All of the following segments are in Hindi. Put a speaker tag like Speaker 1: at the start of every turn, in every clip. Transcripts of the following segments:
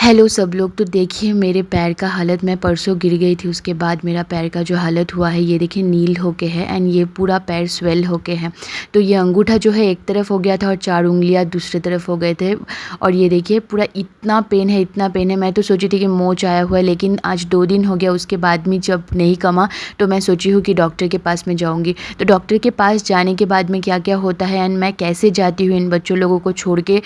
Speaker 1: हेलो सब लोग। तो देखिए मेरे पैर का हालत, मैं परसों गिर गई थी, उसके बाद मेरा पैर का जो हालत हुआ है ये देखिए नील होके है एंड ये पूरा पैर स्वेल होके है। तो ये अंगूठा जो है एक तरफ हो गया था और 4 उंगलियां दूसरी तरफ हो गए थे। और ये देखिए पूरा इतना पेन है, इतना पेन है। मैं तो सोची थी कि मोच आया हुआ है, लेकिन आज 2 दिन हो गया। उसके बाद में जब नहीं कमा तो मैं सोची हूँ कि डॉक्टर के पास में जाऊँगी। तो डॉक्टर के पास जाने के बाद में क्या क्या होता है एंड मैं कैसे जाती हूँ इन बच्चों लोगों को छोड़ के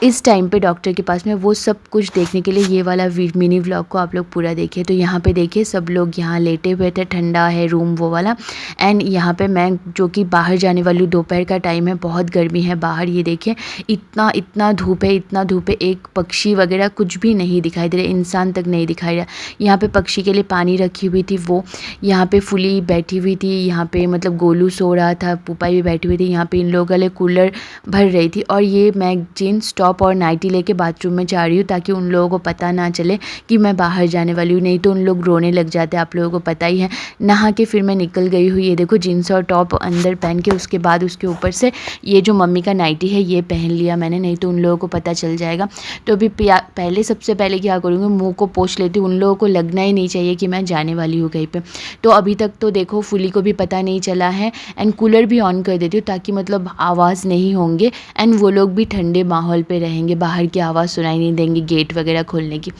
Speaker 1: इस टाइम पे डॉक्टर के पास में, वो सब कुछ देखने के लिए ये वाला मिनी व्लॉग को आप लोग पूरा देखिए। तो यहाँ पे देखिए सब लोग यहाँ लेटे हुए थे, ठंडा है रूम वो वाला। एंड यहाँ पे मैं जो कि बाहर जाने वाली हूँ, दोपहर का टाइम है, बहुत गर्मी है बाहर। ये देखिए इतना इतना धूप है, इतना धूप है, एक पक्षी वगैरह कुछ भी नहीं दिखाई दे रहा, इंसान तक नहीं दिखाई दे रहा। यहाँ पे पक्षी के लिए पानी रखी हुई थी, वो यहाँ पे फुली बैठी हुई थी। यहाँ पे मतलब गोलू सो रहा था, पुपाई भी बैठी हुई थी। यहाँ पे इन लोगों के लिए कूलर भर रही थी। और ये मैं जीन्स टॉप और नाइटी लेके बाथरूम में जा रही हूँ ताकि उन लोगों को पता ना चले कि मैं बाहर जाने वाली हूँ, नहीं तो उन लोग रोने लग जाते हैं, आप लोगों को पता ही है। नहा के फिर मैं निकल गई हूँ। ये देखो जीन्स और टॉप अंदर पहन के, उसके बाद उसके ऊपर से ये जो मम्मी का नाइटी है ये पहन लिया मैंने, नहीं तो उन लोगों को पता चल जाएगा। तो अभी पहले सबसे पहले क्या करूँगी, मुँह को पोंछ लेती हूँ। उन लोगों को लगना ही नहीं चाहिए कि मैं जाने वाली हूँ कहीं पर। तो अभी तक तो देखो फुली को भी पता नहीं चला है। एंड कूलर भी ऑन कर देती हूँ ताकि मतलब आवाज़ नहीं होंगे एंड वो लोग भी ठंडे माहौल पे रहेंगे, बाहर की आवाज़ सुनाई नहीं देंगी गेट वगैरह खोलने की।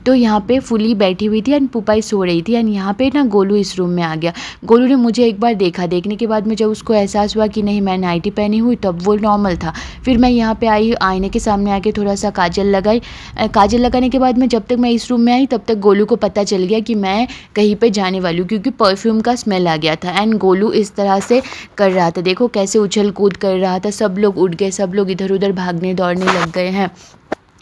Speaker 1: तो यहाँ पे फुली बैठी हुई थी एंड पुपाई सो रही थी। एंड यहाँ पे ना गोलू इस रूम में आ गया। गोलू ने मुझे एक बार देखा, देखने के बाद में जब उसको एहसास हुआ कि नहीं मैं नाइटी पहनी हुई, तब वो नॉर्मल था। फिर मैं यहाँ पे आई, आईने के सामने आके थोड़ा सा काजल लगाई। काजल लगाने के बाद में जब तक मैं इस रूम में आई तब तक गोलू को पता चल गया कि मैं कहीं पर जाने वाली हूँ, क्योंकि परफ्यूम का स्मेल आ गया था। एंड गोलू इस तरह से कर रहा था, देखो कैसे उछल कूद कर रहा था। सब लोग उठ गए, सब लोग इधर उधर भागने दौड़ने लग गए हैं।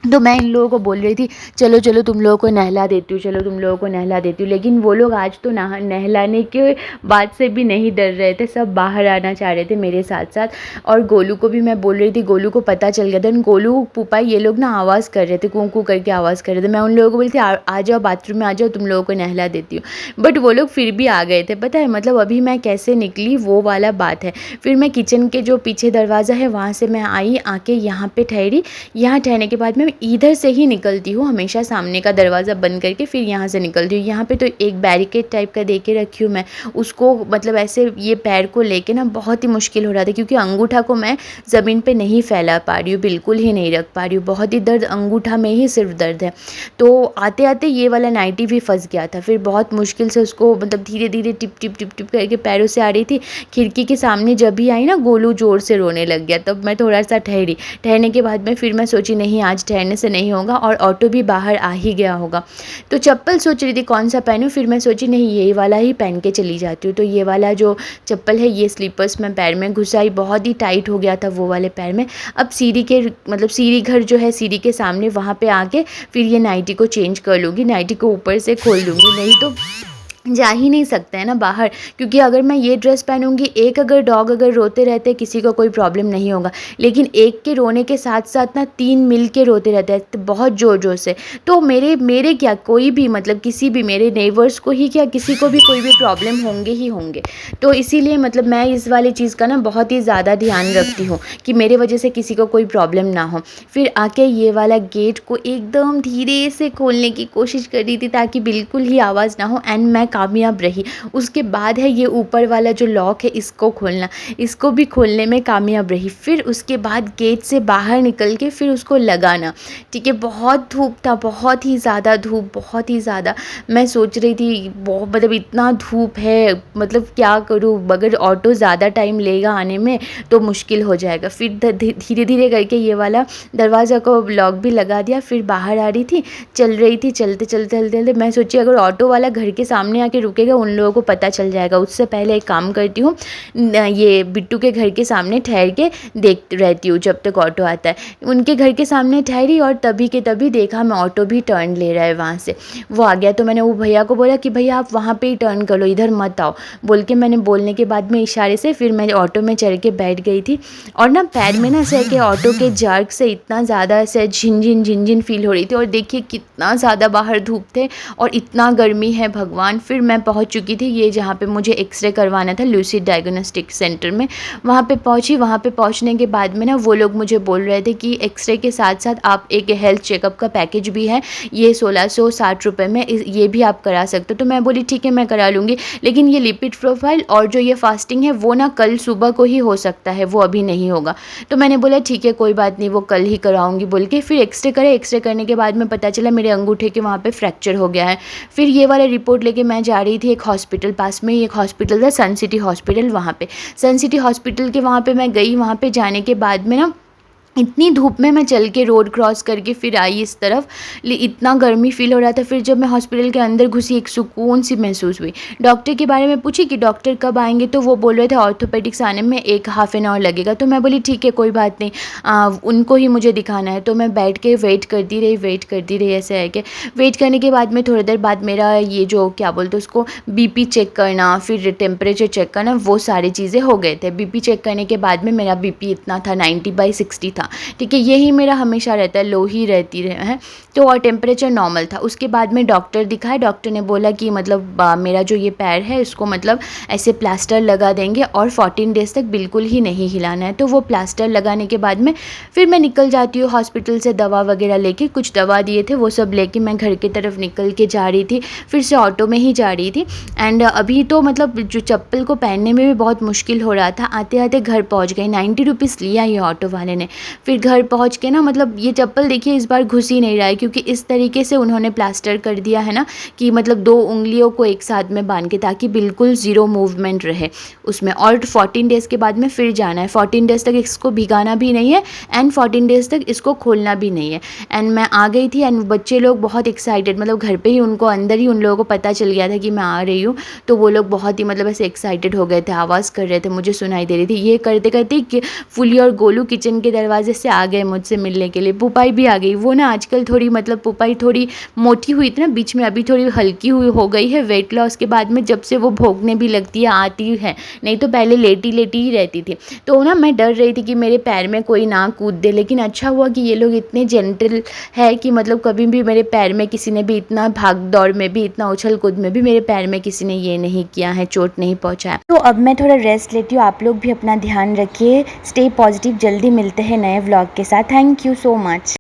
Speaker 1: तो मैं इन लोगों को बोल रही थी चलो चलो तुम लोगों को नहला देती हूँ, चलो तुम लोगों को नहला देती हूँ। लेकिन वो लोग आज तो नहलाने के बाद से भी नहीं डर रहे थे, सब बाहर आना चाह रहे थे मेरे साथ साथ। और गोलू को भी मैं बोल रही थी, गोलू को पता चल गया था। गोलू पुपाई ये लोग ना आवाज़ कर रहे थे, कूं कूं करके आवाज़ कर रहे थे। मैं उन लोगों को बोली थी आ जाओ बाथरूम में, आ जाओ तुम लोगों को नहला देती हूँ। बट वो लोग फिर भी आ गए थे। पता है मतलब अभी मैं कैसे निकली वो वाला बात है। फिर मैं किचन के जो पीछे दरवाज़ा है वहाँ से मैं आई, आके यहाँ पर ठहरी। यहाँ ठहरने के बाद मैं इधर से ही निकलती हूँ, हमेशा सामने का दरवाज़ा बंद करके फिर यहाँ से निकलती हूँ। यहाँ पे तो एक बैरिकेड टाइप का दे के रखी हूँ मैं, उसको मतलब ऐसे ये पैर को लेके ना बहुत ही मुश्किल हो रहा था, क्योंकि अंगूठा को मैं ज़मीन पे नहीं फैला पा रही हूँ, बिल्कुल ही नहीं रख पा रही हूँ। बहुत ही दर्द, अंगूठा में ही सिर्फ दर्द है। तो आते आते ये वाला नाइटी भी फंस गया था। फिर बहुत मुश्किल से उसको मतलब धीरे धीरे टिप टिप टिप टिप करके पैरों से आ रही थी। खिड़की के सामने जब भी आई ना, गोलू ज़ोर से रोने लग गया। तब मैं थोड़ा सा ठहरी। ठहरने के बाद में फिर मैं सोची नहीं आज ठहरने से नहीं होगा, और ऑटो भी बाहर आ ही गया होगा। तो चप्पल सोच रही थी कौन सा पहनूं, फिर मैं सोची नहीं यही वाला ही पहन के चली जाती हूँ। तो ये वाला जो चप्पल है ये स्लीपर्स मैं पैर में घुसाई, बहुत ही टाइट हो गया था वो वाले पैर में। अब सीढ़ी के मतलब सीढ़ी घर जो है सीढ़ी के सामने, वहाँ पे आके फिर ये नाइटी को चेंज कर लूँगी, नाइटी को ऊपर से खोल लूँगी, नहीं तो जा ही नहीं सकते हैं ना बाहर। क्योंकि अगर मैं ये ड्रेस पहनूंगी, एक अगर डॉग अगर रोते रहते किसी को कोई प्रॉब्लम नहीं होगा, लेकिन एक के रोने के साथ साथ ना 3 मिल के रोते रहते हैं तो बहुत ज़ोर ज़ोर से। तो मेरे क्या कोई भी मतलब किसी भी मेरे नेबर्स को ही क्या किसी को भी कोई भी प्रॉब्लम होंगे ही होंगे। तो इसीलिए मतलब मैं इस वाली चीज़ का ना बहुत ही ज़्यादा ध्यान रखती हूँ कि मेरे वजह से किसी को कोई प्रॉब्लम ना हो। फिर आके ये वाला गेट को एकदम धीरे से खोलने की कोशिश कर रही थी ताकि बिल्कुल ही आवाज़ ना हो, एंड मैं कामयाब रही। उसके बाद है ये ऊपर वाला जो लॉक है इसको खोलना, इसको भी खोलने में कामयाब रही। फिर उसके बाद गेट से बाहर निकल के फिर उसको लगाना। ठीक है, बहुत धूप था, बहुत ही ज़्यादा धूप, बहुत ही ज़्यादा। मैं सोच रही थी बहुत मतलब इतना धूप है, मतलब क्या करूँ, अगर ऑटो ज़्यादा टाइम लेगा आने में तो मुश्किल हो जाएगा। फिर धीरे धीरे करके ये वाला दरवाज़ा को लॉक भी लगा दिया। फिर बाहर आ रही थी, चल रही थी, चलते चलते चलते चलते मैं सोची अगर ऑटो वाला घर के सामने आके रुकेगा उन लोगों को पता चल जाएगा। उससे पहले एक काम करती हूँ, ये बिट्टू के घर के सामने ठहर के देख रहती हूँ जब तक ऑटो आता है। उनके घर के सामने ठहरी और तभी के तभी देखा मैं ऑटो भी टर्न ले रहा है वहाँ से, वो आ गया। तो मैंने वो भैया को बोला कि भैया आप वहाँ पे ही टर्न कर लो, इधर मत आओ बोल के मैंने बोलने के बाद में इशारे से फिर मैं ऑटो में चढ़ के बैठ गई थी। और ना पैर में ना ऐसे कि ऑटो के जर्क से इतना ज़्यादा ऐसे झिनझिन फील हो रही थी। और देखिए कितना ज़्यादा बाहर धूप थे और इतना गर्मी है भगवान। फिर फिर मैं पहुंच चुकी थी ये जहाँ पे मुझे एक्सरे करवाना था लूसिड डायग्नोस्टिक सेंटर में। वहाँ पे पहुंची, वहाँ पे पहुंचने के बाद में ना वो लोग मुझे बोल रहे थे कि एक्सरे के साथ साथ आप एक हेल्थ चेकअप का पैकेज भी है, ये 1660 रुपये में, ये भी आप करा सकते हो। तो मैं बोली ठीक है मैं करा लूँगी, लेकिन ये लिपिड प्रोफाइल और जो ये फास्टिंग है वो ना कल सुबह को ही हो सकता है, वो अभी नहीं होगा। तो मैंने बोला ठीक है कोई बात नहीं, वो कल ही कराऊंगी बोल के फिर एक्सरे करे। एक्सरे करने के बाद में पता चला मेरे अंगूठे के वहाँ पे फ्रैक्चर हो गया है। फिर ये वाला रिपोर्ट लेके मैं जा रही थी एक हॉस्पिटल, पास में ही एक हॉस्पिटल था सन सिटी हॉस्पिटल, वहाँ पे सन सिटी हॉस्पिटल के वहाँ पे मैं गई। वहाँ पे जाने के बाद में ना इतनी धूप में मैं चल के रोड क्रॉस करके फिर आई इस तरफ, इतना गर्मी फील हो रहा था। फिर जब मैं हॉस्पिटल के अंदर घुसी एक सुकून सी महसूस हुई। डॉक्टर के बारे में पूछी कि डॉक्टर कब आएंगे, तो वो बोल रहे थे ऑर्थोपेडिक्स आने में एक हाफ एन आवर लगेगा। तो मैं बोली ठीक है कोई बात नहीं, उनको ही मुझे दिखाना है। तो मैं बैठ के वेट करती रही ऐसे है कि वेट करने के बाद में थोड़ी देर बाद मेरा ये जो क्या बोलते उसको बीपी चेक करना, फिर टेम्परेचर चेक करना, वो सारी चीज़ें हो गए थे। बीपी चेक करने के बाद में मेरा बीपी इतना था 90/60 था, ठीक है, यही मेरा हमेशा रहता है, लो ही रहती है। तो और टेम्परेचर नॉर्मल था। उसके बाद में डॉक्टर दिखाया, डॉक्टर ने बोला कि मतलब मेरा जो ये पैर है इसको मतलब ऐसे प्लास्टर लगा देंगे और 14 डेज़ तक बिल्कुल ही नहीं हिलाना है। तो वो प्लास्टर लगाने के बाद में फिर मैं निकल जाती हूँ हॉस्पिटल से, दवा वगैरह लेके, कुछ दवा दिए थे वो सब लेके मैं घर की तरफ निकल के जा रही थी, फिर से ऑटो में ही जा रही थी। एंड अभी तो मतलब जो चप्पल को पहनने में भी बहुत मुश्किल हो रहा था। आते आते घर पहुँच गई, 90 रुपीज़ लिया ये ऑटो वाले ने। फिर घर पहुंच के ना मतलब ये चप्पल देखिए इस बार घुस ही नहीं रहा है, क्योंकि इस तरीके से उन्होंने प्लास्टर कर दिया है ना कि मतलब 2 उंगलियों को एक साथ में बांध के, ताकि बिल्कुल ज़ीरो मूवमेंट रहे उसमें। और 14 डेज़ के बाद में फिर जाना है, 14 डेज़ तक इसको भिगाना भी नहीं है एंड 14 डेज़ तक इसको खोलना भी नहीं है। एंड मैं आ गई थी एंड बच्चे लोग बहुत एक्साइटेड, मतलब घर पे ही उनको अंदर ही उन लोगों को पता चल गया था कि मैं आ रही हूँ। तो वो लोग बहुत ही मतलब ऐसे एक्साइटेड हो गए थे, आवाज़ कर रहे थे, मुझे सुनाई दे रही थी। ये करते करते कि फुली और गोलू किचन के दरवाजे से आ गए मुझसे मिलने के लिए। पुपाई भी आ गई, वो ना आजकल थोड़ी मतलब पुपाई थोड़ी मोटी हुई थी ना बीच में, अभी थोड़ी हल्की हुई हो गई है वेट लॉस के बाद में, जब से वो भोगने भी लगती है, आती है, नहीं तो पहले लेटी लेटी ही रहती थी। तो ना मैं डर रही थी कि मेरे पैर में कोई ना कूद दे, लेकिन अच्छा हुआ कि ये लोग इतने जेंटल है कि मतलब कभी भी मेरे पैर में किसी ने भी, इतना भाग दौड़ में भी, इतना उछल कूद में भी मेरे पैर में किसी ने ये नहीं किया है, चोट नहीं पहुँचाया। तो अब मैं थोड़ा रेस्ट लेती हूँ, आप लोग भी अपना ध्यान रखिए, स्टे पॉजिटिव, जल्दी मिलते हैं नए व्लॉग के साथ। Thank you so much.